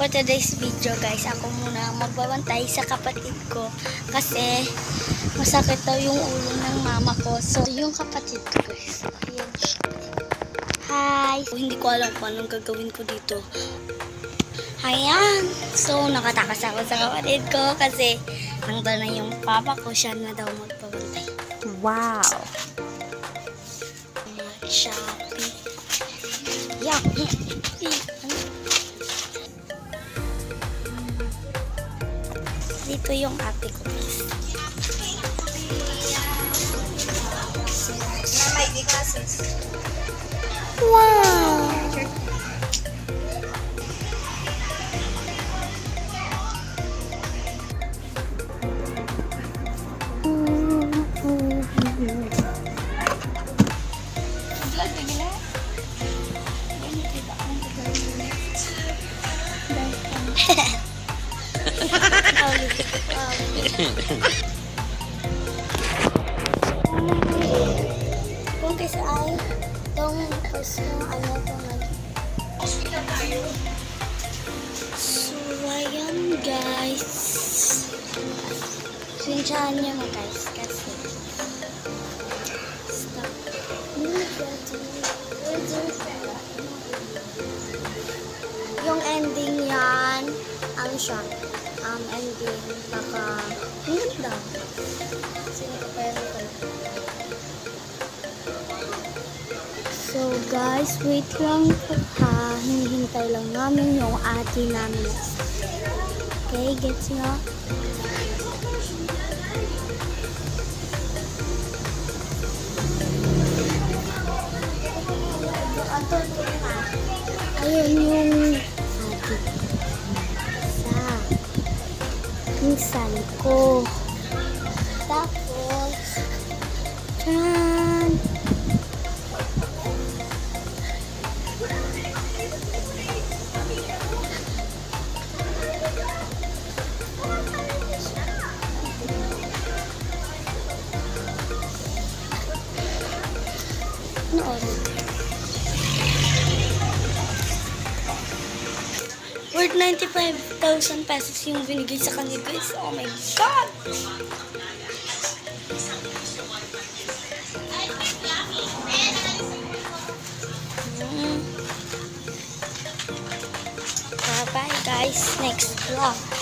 For today's video guys, ako muna magbabantay sa kapatid ko kasi masakit daw yung ulo ng mama ko. So yung kapatid ko guys, ayan. Hi! Hindi ko alam kung anong gagawin ko dito. Ayan! So nakatakas ako sa kapatid ko kasi hanggang na yung papa ko, siya na daw magbabantay. Wow! Shopee. Yeah. Dito yung ate ko guys. Wow! Kung kasi ay itong ano itong so ayan guys, sinsyahan niyo mo guys kasi stop. Yung ending yan ang siya ending baka hindi daw sino ka pero so guys, wait lang ha. Hinihintay lang namin yung ate namin. Okay, gets nyo? Ayun yung ate. Pinsan ko. Tapos, tran! Worth 95,000 pesos yung binigay sa kanya guys. Oh my God! Bye-bye guys. Next vlog.